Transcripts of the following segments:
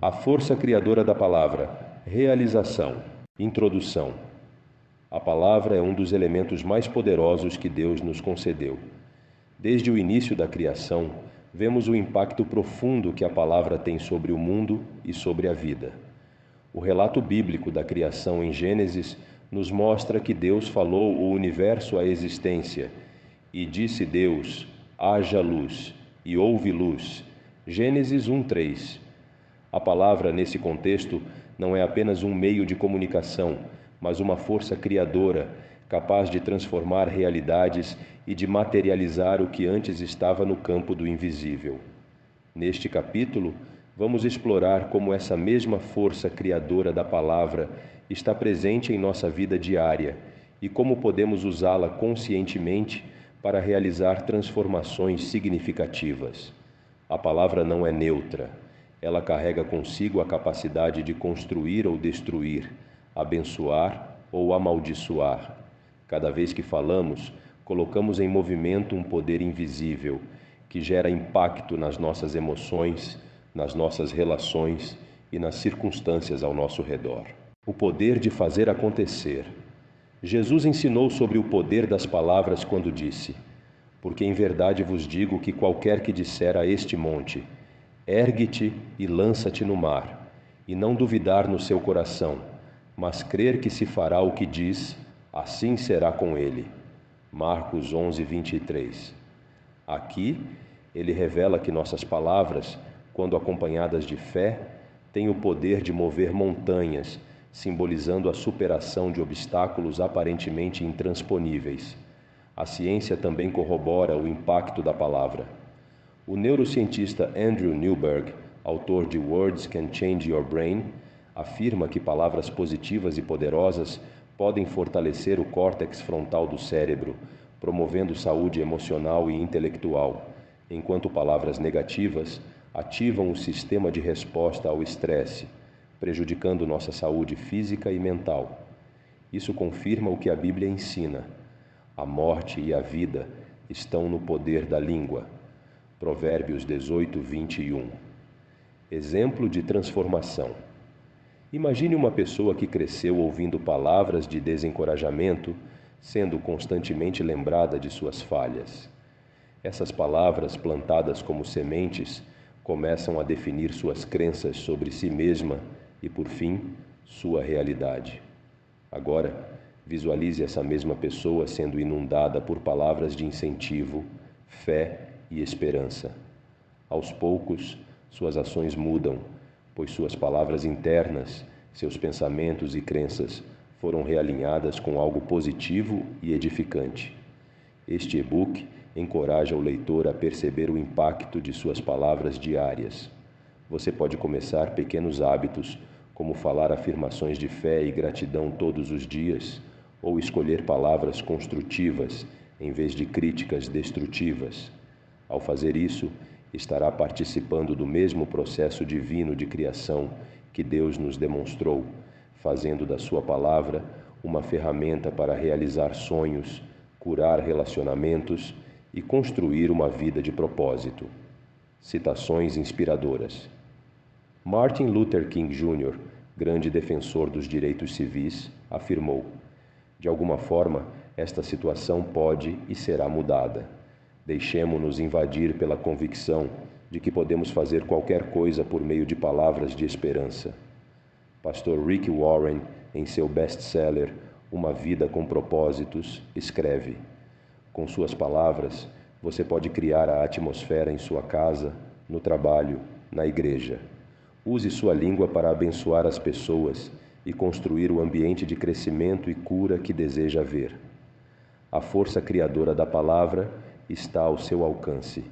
A força criadora da palavra. Realização. Introdução. A palavra é um dos elementos mais poderosos que Deus nos concedeu. Desde o início da criação, vemos o impacto profundo que a palavra tem sobre o mundo e sobre a vida. O relato bíblico da criação em Gênesis nos mostra que Deus falou o universo à existência. E disse Deus: haja luz, e houve luz. Gênesis 1:3. A palavra, nesse contexto, não é apenas um meio de comunicação, mas uma força criadora, capaz de transformar realidades e de materializar o que antes estava no campo do invisível. Neste capítulo, vamos explorar como essa mesma força criadora da palavra está presente em nossa vida diária e como podemos usá-la conscientemente para realizar transformações significativas. A palavra não é neutra. Ela carrega consigo a capacidade de construir ou destruir, abençoar ou amaldiçoar. Cada vez que falamos, colocamos em movimento um poder invisível que gera impacto nas nossas emoções, nas nossas relações e nas circunstâncias ao nosso redor. O poder de fazer acontecer. Jesus ensinou sobre o poder das palavras quando disse: porque em verdade vos digo que qualquer que disser a este monte: ergue-te e lança-te no mar, e não duvidar no seu coração, mas crer que se fará o que diz, assim será com ele. Marcos 11:23. Aqui, ele revela que nossas palavras, quando acompanhadas de fé, têm o poder de mover montanhas, simbolizando a superação de obstáculos aparentemente intransponíveis. A ciência também corrobora o impacto da palavra. O neurocientista Andrew Newberg, autor de Words Can Change Your Brain, afirma que palavras positivas e poderosas podem fortalecer o córtex frontal do cérebro, promovendo saúde emocional e intelectual, enquanto palavras negativas ativam o sistema de resposta ao estresse, prejudicando nossa saúde física e mental. Isso confirma o que a Bíblia ensina: a morte e a vida estão no poder da língua. Provérbios 18:21. Exemplo de transformação. Imagine uma pessoa que cresceu ouvindo palavras de desencorajamento, sendo constantemente lembrada de suas falhas. Essas palavras, plantadas como sementes, começam a definir suas crenças sobre si mesma e, por fim, sua realidade. Agora, visualize essa mesma pessoa sendo inundada por palavras de incentivo, fé e esperança. Aos poucos, suas ações mudam, pois suas palavras internas, seus pensamentos e crenças foram realinhadas com algo positivo e edificante. Este e-book encoraja o leitor a perceber o impacto de suas palavras diárias. Você pode começar pequenos hábitos, como falar afirmações de fé e gratidão todos os dias, ou escolher palavras construtivas em vez de críticas destrutivas. Ao fazer isso, estará participando do mesmo processo divino de criação que Deus nos demonstrou, fazendo da sua palavra uma ferramenta para realizar sonhos, curar relacionamentos e construir uma vida de propósito. Citações inspiradoras. Martin Luther King Jr., grande defensor dos direitos civis, afirmou: de alguma forma, esta situação pode e será mudada. Deixemo-nos invadir pela convicção de que podemos fazer qualquer coisa por meio de palavras de esperança. Pastor Rick Warren, em seu best-seller Uma Vida com Propósitos, escreve: com suas palavras, você pode criar a atmosfera em sua casa, no trabalho, na igreja. Use sua língua para abençoar as pessoas e construir o ambiente de crescimento e cura que deseja ver. A força criadora da palavra está ao seu alcance.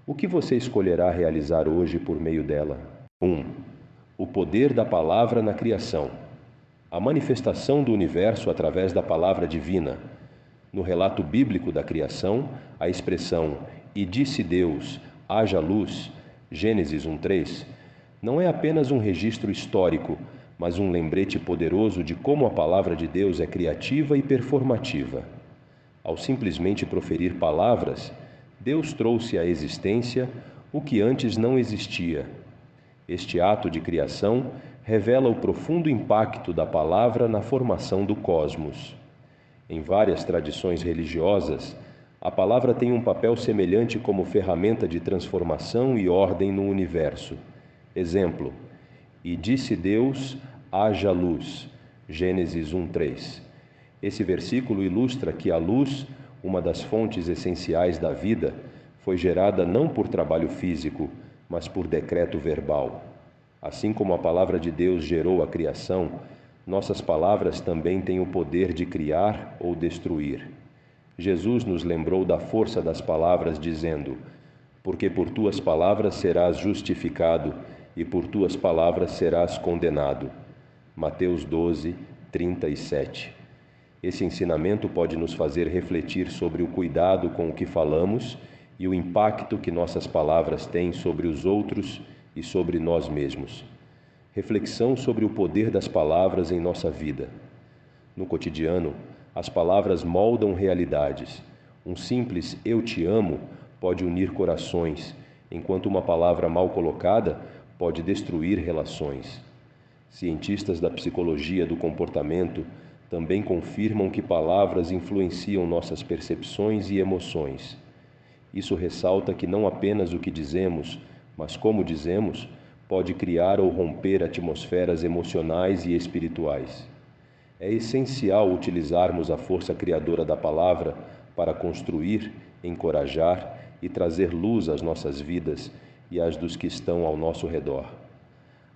O que você escolherá realizar hoje por meio dela? 1. O poder da palavra na criação. A manifestação do universo através da palavra divina. No relato bíblico da criação, a expressão "e disse Deus, haja luz", Gênesis 1:3, não é apenas um registro histórico, mas um lembrete poderoso de como a palavra de Deus é criativa e performativa. Ao simplesmente proferir palavras, Deus trouxe à existência o que antes não existia. Este ato de criação revela o profundo impacto da palavra na formação do cosmos. Em várias tradições religiosas, a palavra tem um papel semelhante como ferramenta de transformação e ordem no universo. Exemplo: e disse Deus, haja luz. Gênesis 1:3. Esse versículo ilustra que a luz, uma das fontes essenciais da vida, foi gerada não por trabalho físico, mas por decreto verbal. Assim como a palavra de Deus gerou a criação, nossas palavras também têm o poder de criar ou destruir. Jesus nos lembrou da força das palavras, dizendo: porque por tuas palavras serás justificado e por tuas palavras serás condenado. Mateus 12:37. Esse ensinamento pode nos fazer refletir sobre o cuidado com o que falamos e o impacto que nossas palavras têm sobre os outros e sobre nós mesmos. Reflexão sobre o poder das palavras em nossa vida. No cotidiano, as palavras moldam realidades. Um simples "eu te amo" pode unir corações, enquanto uma palavra mal colocada pode destruir relações. Cientistas da psicologia do comportamento também confirmam que palavras influenciam nossas percepções e emoções. Isso ressalta que não apenas o que dizemos, mas como dizemos, pode criar ou romper atmosferas emocionais e espirituais. É essencial utilizarmos a força criadora da palavra para construir, encorajar e trazer luz às nossas vidas e às dos que estão ao nosso redor.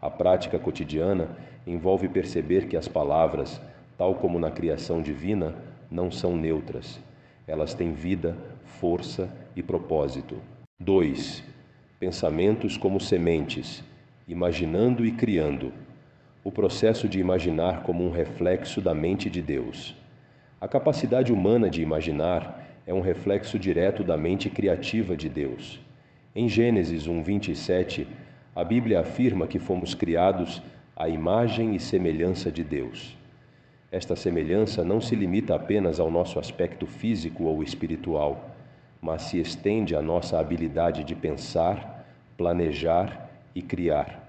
A prática cotidiana envolve perceber que as palavras, tal como na criação divina, não são neutras. Elas têm vida, força e propósito. 2. Pensamentos como sementes, imaginando e criando. O processo de imaginar como um reflexo da mente de Deus. A capacidade humana de imaginar é um reflexo direto da mente criativa de Deus. Em Gênesis 1:27, a Bíblia afirma que fomos criados à imagem e semelhança de Deus. Esta semelhança não se limita apenas ao nosso aspecto físico ou espiritual, mas se estende à nossa habilidade de pensar, planejar e criar.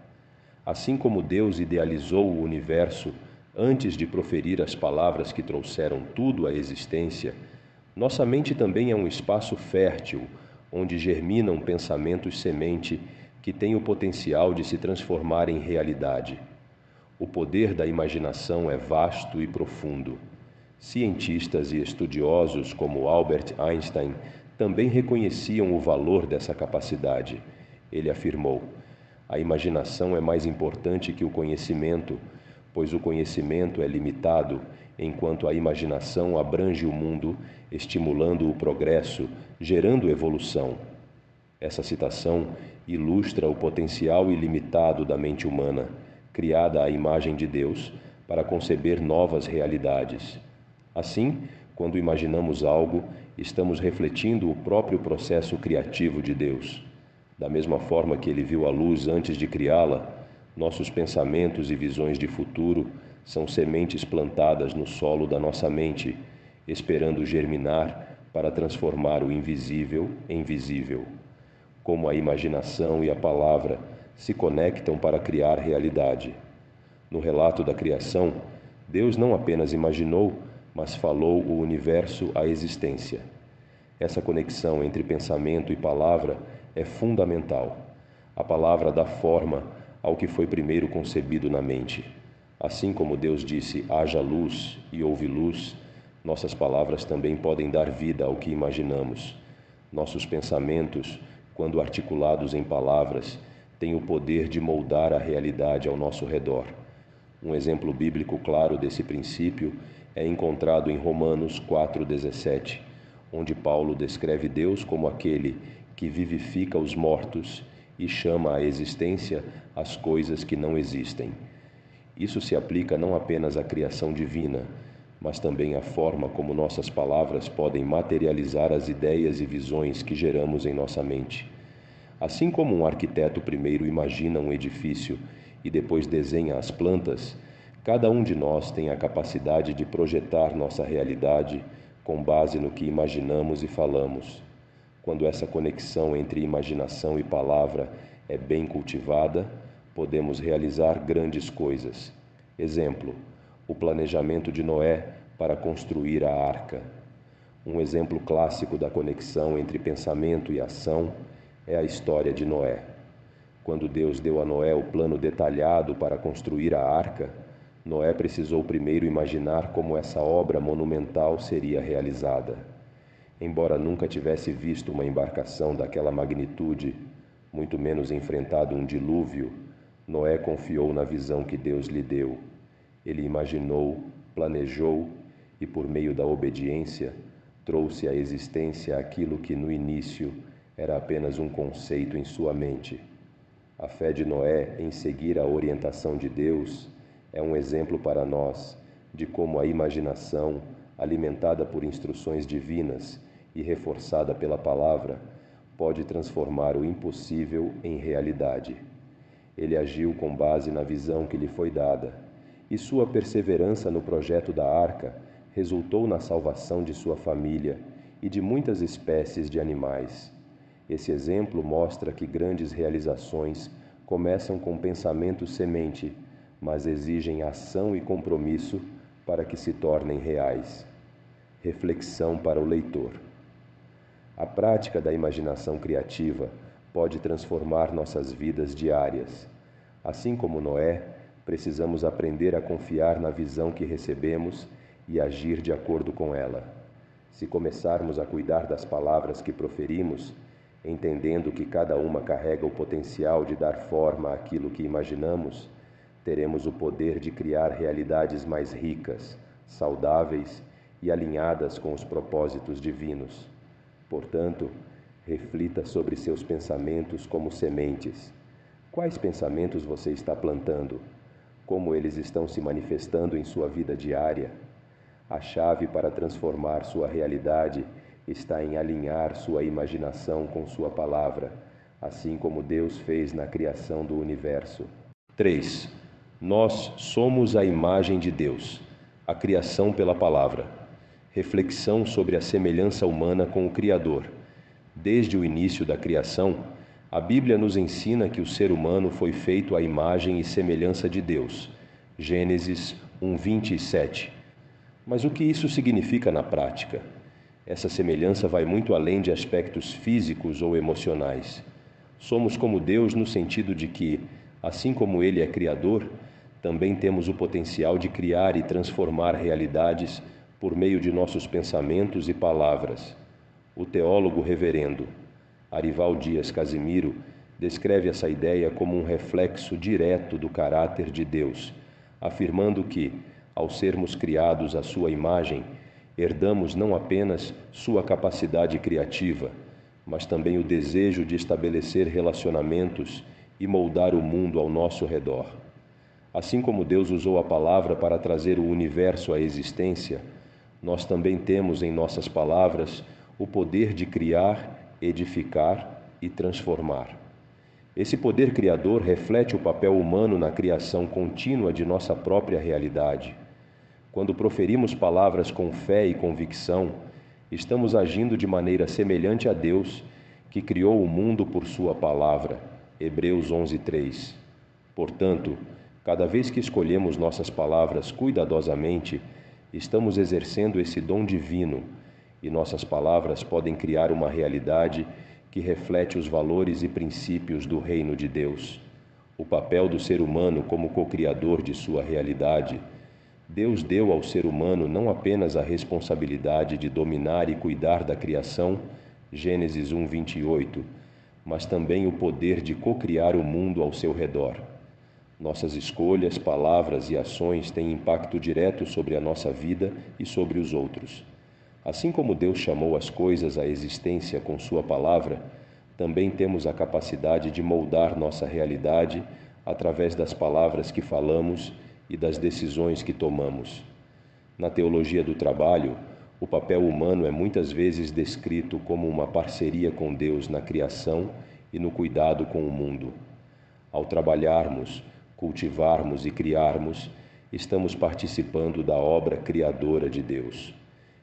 Assim como Deus idealizou o universo antes de proferir as palavras que trouxeram tudo à existência, nossa mente também é um espaço fértil, onde germinam pensamentos semente que têm o potencial de se transformar em realidade. O poder da imaginação é vasto e profundo. Cientistas e estudiosos como Albert Einstein também reconheciam o valor dessa capacidade. Ele afirmou: a imaginação é mais importante que o conhecimento, pois o conhecimento é limitado, enquanto a imaginação abrange o mundo, estimulando o progresso, gerando evolução. Essa citação ilustra o potencial ilimitado da mente humana, criada à imagem de Deus, para conceber novas realidades. Assim, quando imaginamos algo, estamos refletindo o próprio processo criativo de Deus. Da mesma forma que Ele viu a luz antes de criá-la, nossos pensamentos e visões de futuro são sementes plantadas no solo da nossa mente, esperando germinar para transformar o invisível em visível. Como a imaginação e a palavra se conectam para criar realidade. No relato da criação, Deus não apenas imaginou, mas falou o universo à existência. Essa conexão entre pensamento e palavra é fundamental. A palavra dá forma ao que foi primeiro concebido na mente. Assim como Deus disse, haja luz e houve luz, nossas palavras também podem dar vida ao que imaginamos. Nossos pensamentos, quando articulados em palavras, têm o poder de moldar a realidade ao nosso redor. Um exemplo bíblico claro desse princípio é encontrado em Romanos 4:17, onde Paulo descreve Deus como aquele que vivifica os mortos e chama à existência as coisas que não existem. Isso se aplica não apenas à criação divina, mas também à forma como nossas palavras podem materializar as ideias e visões que geramos em nossa mente. Assim como um arquiteto primeiro imagina um edifício e depois desenha as plantas, cada um de nós tem a capacidade de projetar nossa realidade com base no que imaginamos e falamos. Quando essa conexão entre imaginação e palavra é bem cultivada, podemos realizar grandes coisas. Exemplo: o planejamento de Noé para construir a arca. Um exemplo clássico da conexão entre pensamento e ação é a história de Noé. Quando Deus deu a Noé o plano detalhado para construir a arca, Noé precisou primeiro imaginar como essa obra monumental seria realizada. Embora nunca tivesse visto uma embarcação daquela magnitude, muito menos enfrentado um dilúvio, Noé confiou na visão que Deus lhe deu. Ele imaginou, planejou e, por meio da obediência, trouxe à existência aquilo que no início era apenas um conceito em sua mente. A fé de Noé em seguir a orientação de Deus é um exemplo para nós de como a imaginação, alimentada por instruções divinas e reforçada pela palavra, pode transformar o impossível em realidade. Ele agiu com base na visão que lhe foi dada, e sua perseverança no projeto da arca resultou na salvação de sua família e de muitas espécies de animais. Esse exemplo mostra que grandes realizações começam com pensamento semente, mas exigem ação e compromisso para que se tornem reais. Reflexão para o leitor. A prática da imaginação criativa pode transformar nossas vidas diárias. Assim como Noé, precisamos aprender a confiar na visão que recebemos e agir de acordo com ela. Se começarmos a cuidar das palavras que proferimos, entendendo que cada uma carrega o potencial de dar forma àquilo que imaginamos, teremos o poder de criar realidades mais ricas, saudáveis e alinhadas com os propósitos divinos. Portanto, reflita sobre seus pensamentos como sementes. Quais pensamentos você está plantando? Como eles estão se manifestando em sua vida diária? A chave para transformar sua realidade está em alinhar sua imaginação com sua palavra, assim como Deus fez na criação do universo. 3. Nós somos a imagem de Deus, a criação pela palavra. Reflexão sobre a semelhança humana com o Criador. Desde o início da criação, a Bíblia nos ensina que o ser humano foi feito à imagem e semelhança de Deus. Gênesis 1:27. Mas o que isso significa na prática? Essa semelhança vai muito além de aspectos físicos ou emocionais. Somos como Deus no sentido de que, assim como Ele é Criador, também temos o potencial de criar e transformar realidades por meio de nossos pensamentos e palavras. O teólogo reverendo Arival Dias Casimiro descreve essa ideia como um reflexo direto do caráter de Deus, afirmando que, ao sermos criados à sua imagem, herdamos não apenas sua capacidade criativa, mas também o desejo de estabelecer relacionamentos e moldar o mundo ao nosso redor. Assim como Deus usou a palavra para trazer o universo à existência, nós também temos em nossas palavras o poder de criar, edificar e transformar. Esse poder criador reflete o papel humano na criação contínua de nossa própria realidade. Quando proferimos palavras com fé e convicção, estamos agindo de maneira semelhante a Deus, que criou o mundo por sua palavra. Hebreus 11:3. Portanto, cada vez que escolhemos nossas palavras cuidadosamente, estamos exercendo esse dom divino, e nossas palavras podem criar uma realidade que reflete os valores e princípios do reino de Deus. O papel do ser humano como co-criador de sua realidade. Deus deu ao ser humano não apenas a responsabilidade de dominar e cuidar da criação, Gênesis 1:28, mas também o poder de co-criar o mundo ao seu redor. Nossas escolhas, palavras e ações têm impacto direto sobre a nossa vida e sobre os outros. Assim como Deus chamou as coisas à existência com sua palavra, também temos a capacidade de moldar nossa realidade através das palavras que falamos e das decisões que tomamos. Na teologia do trabalho, o papel humano é muitas vezes descrito como uma parceria com Deus na criação e no cuidado com o mundo. Ao trabalharmos, cultivarmos e criarmos, estamos participando da obra criadora de Deus.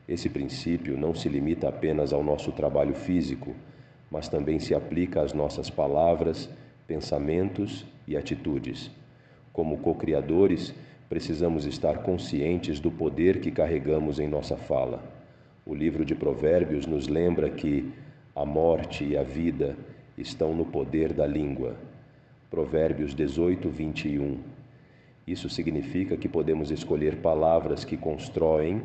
Esse princípio não se limita apenas ao nosso trabalho físico, mas também se aplica às nossas palavras, pensamentos e atitudes. Como co-criadores, precisamos estar conscientes do poder que carregamos em nossa fala. O livro de Provérbios nos lembra que a morte e a vida estão no poder da língua. Provérbios 18, 21. Isso significa que podemos escolher palavras que constroem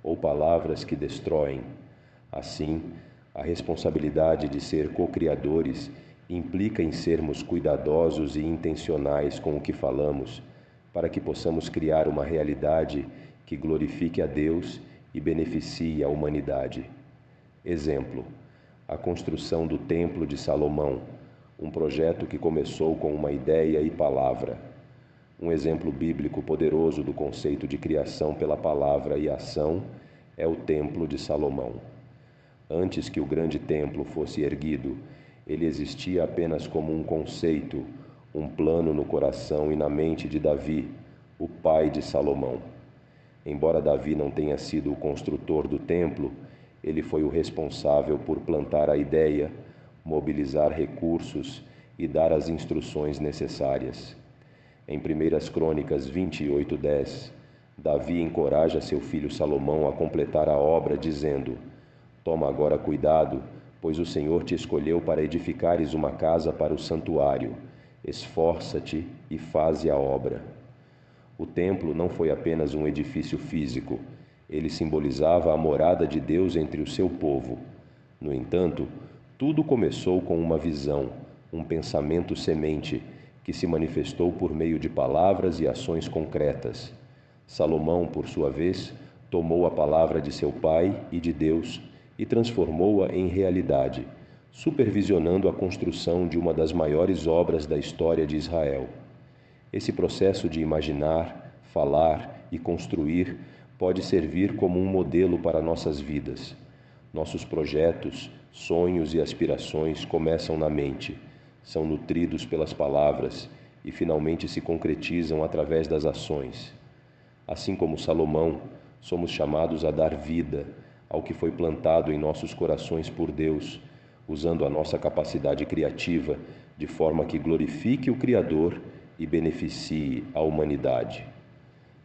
ou palavras que destroem. Assim, a responsabilidade de ser co-criadores implica em sermos cuidadosos e intencionais com o que falamos, para que possamos criar uma realidade que glorifique a Deus e beneficie a humanidade. Exemplo: a construção do Templo de Salomão, um projeto que começou com uma ideia e palavra. Um exemplo bíblico poderoso do conceito de criação pela palavra e ação é o Templo de Salomão. Antes que o grande templo fosse erguido, ele existia apenas como um conceito, um plano no coração e na mente de Davi, o pai de Salomão. Embora Davi não tenha sido o construtor do templo, ele foi o responsável por plantar a ideia, mobilizar recursos e dar as instruções necessárias. Em 1 Crônicas 28:10, Davi encoraja seu filho Salomão a completar a obra, dizendo: "Toma agora cuidado, pois o Senhor te escolheu para edificares uma casa para o santuário. Esforça-te e faze a obra." O templo não foi apenas um edifício físico, ele simbolizava a morada de Deus entre o seu povo. No entanto, tudo começou com uma visão, um pensamento semente, que se manifestou por meio de palavras e ações concretas. Salomão, por sua vez, tomou a palavra de seu pai e de Deus e transformou-a em realidade, supervisionando a construção de uma das maiores obras da história de Israel. Esse processo de imaginar, falar e construir pode servir como um modelo para nossas vidas. Nossos projetos, sonhos e aspirações começam na mente, são nutridos pelas palavras e finalmente se concretizam através das ações. Assim como Salomão, somos chamados a dar vida ao que foi plantado em nossos corações por Deus, usando a nossa capacidade criativa de forma que glorifique o Criador e beneficie a humanidade.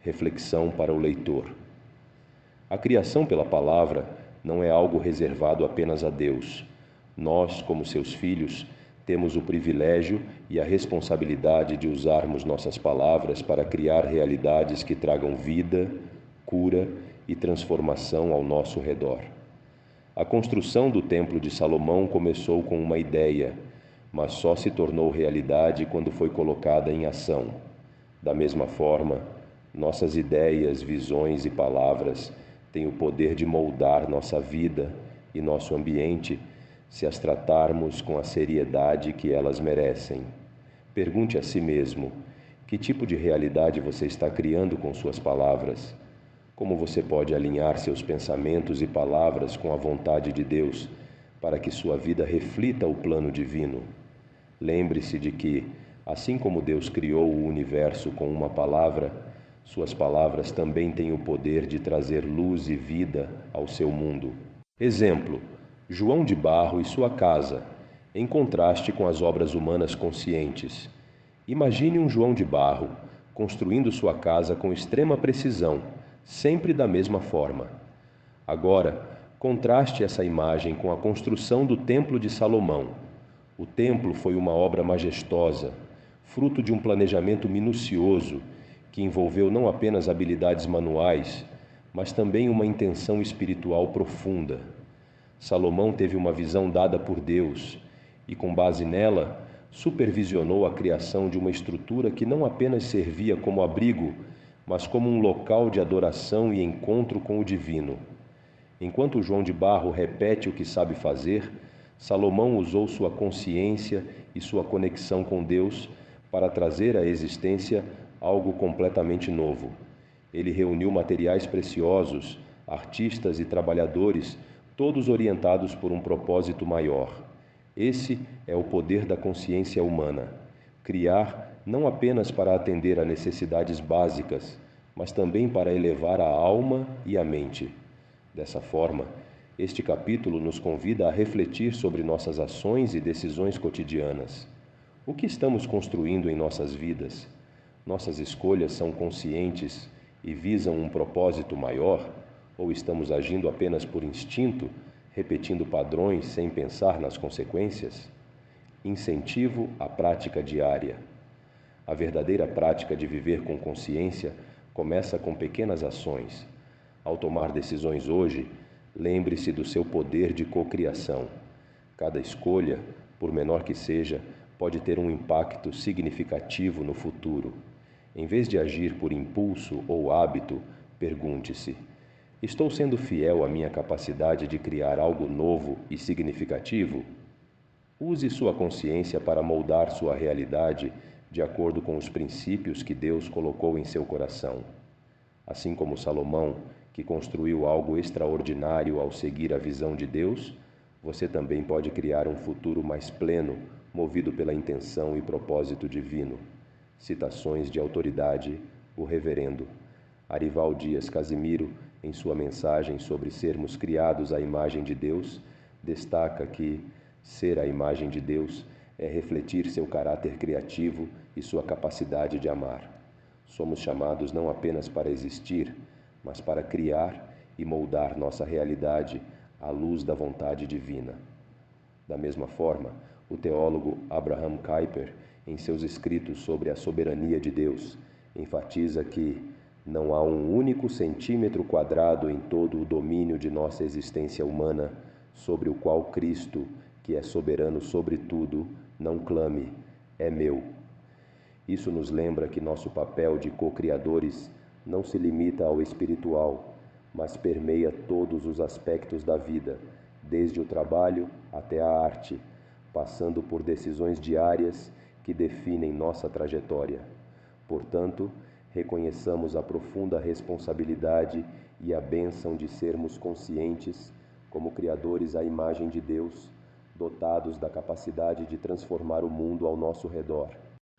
Reflexão para o leitor. A criação pela palavra não é algo reservado apenas a Deus. Nós, como seus filhos, temos o privilégio e a responsabilidade de usarmos nossas palavras para criar realidades que tragam vida, cura e transformação ao nosso redor. A construção do Templo de Salomão começou com uma ideia, mas só se tornou realidade quando foi colocada em ação. Da mesma forma, nossas ideias, visões e palavras têm o poder de moldar nossa vida e nosso ambiente se as tratarmos com a seriedade que elas merecem. Pergunte a si mesmo: que tipo de realidade você está criando com suas palavras? Como você pode alinhar seus pensamentos e palavras com a vontade de Deus para que sua vida reflita o plano divino? Lembre-se de que, assim como Deus criou o universo com uma palavra, suas palavras também têm o poder de trazer luz e vida ao seu mundo. Exemplo: João de Barro e sua casa, em contraste com as obras humanas conscientes. Imagine um João de Barro construindo sua casa com extrema precisão, sempre da mesma forma. Agora, contraste essa imagem com a construção do Templo de Salomão. O templo foi uma obra majestosa, fruto de um planejamento minucioso que envolveu não apenas habilidades manuais, mas também uma intenção espiritual profunda. Salomão teve uma visão dada por Deus e, com base nela, supervisionou a criação de uma estrutura que não apenas servia como abrigo, mas como um local de adoração e encontro com o divino. Enquanto João de Barro repete o que sabe fazer, Salomão usou sua consciência e sua conexão com Deus para trazer à existência algo completamente novo. Ele reuniu materiais preciosos, artistas e trabalhadores, todos orientados por um propósito maior. Esse é o poder da consciência humana. Criar não apenas para atender a necessidades básicas, mas também para elevar a alma e a mente. Dessa forma, este capítulo nos convida a refletir sobre nossas ações e decisões cotidianas. O que estamos construindo em nossas vidas? Nossas escolhas são conscientes e visam um propósito maior? Ou estamos agindo apenas por instinto, repetindo padrões sem pensar nas consequências? Incentivo à prática diária. A verdadeira prática de viver com consciência começa com pequenas ações. Ao tomar decisões hoje, lembre-se do seu poder de cocriação. Cada escolha, por menor que seja, pode ter um impacto significativo no futuro. Em vez de agir por impulso ou hábito, pergunte-se: estou sendo fiel à minha capacidade de criar algo novo e significativo? Use sua consciência para moldar sua realidade de acordo com os princípios que Deus colocou em seu coração. Assim como Salomão, que construiu algo extraordinário ao seguir a visão de Deus, você também pode criar um futuro mais pleno, movido pela intenção e propósito divino. Citações de autoridade, o Reverendo Arival Dias Casimiro, em sua mensagem sobre sermos criados à imagem de Deus, destaca que ser a imagem de Deus é refletir seu caráter criativo e sua capacidade de amar. Somos chamados não apenas para existir, mas para criar e moldar nossa realidade à luz da vontade divina. Da mesma forma, o teólogo Abraham Kuyper, em seus escritos sobre a soberania de Deus, enfatiza que não há um único centímetro quadrado em todo o domínio de nossa existência humana sobre o qual Cristo, que é soberano sobre tudo, não clame: é meu. Isso nos lembra que nosso papel de co-criadores não se limita ao espiritual, mas permeia todos os aspectos da vida, desde o trabalho até a arte, passando por decisões diárias que definem nossa trajetória. Portanto, reconheçamos a profunda responsabilidade e a bênção de sermos conscientes, como criadores à imagem de Deus, dotados da capacidade de transformar o mundo ao nosso redor.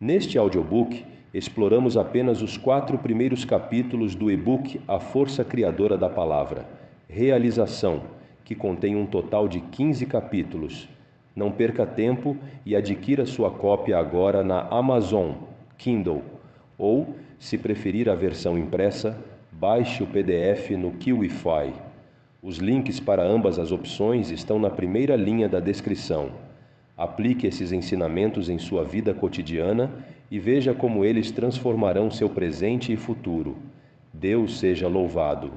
Neste audiobook, exploramos apenas os 4 primeiros capítulos do e-book A Força Criadora da Palavra, Realização, que contém um total de 15 capítulos. Não perca tempo e adquira sua cópia agora na Amazon, Kindle, ou, se preferir a versão impressa, baixe o PDF no Kiwify. Os links para ambas as opções estão na primeira linha da descrição. Aplique esses ensinamentos em sua vida cotidiana e veja como eles transformarão seu presente e futuro. Deus seja louvado!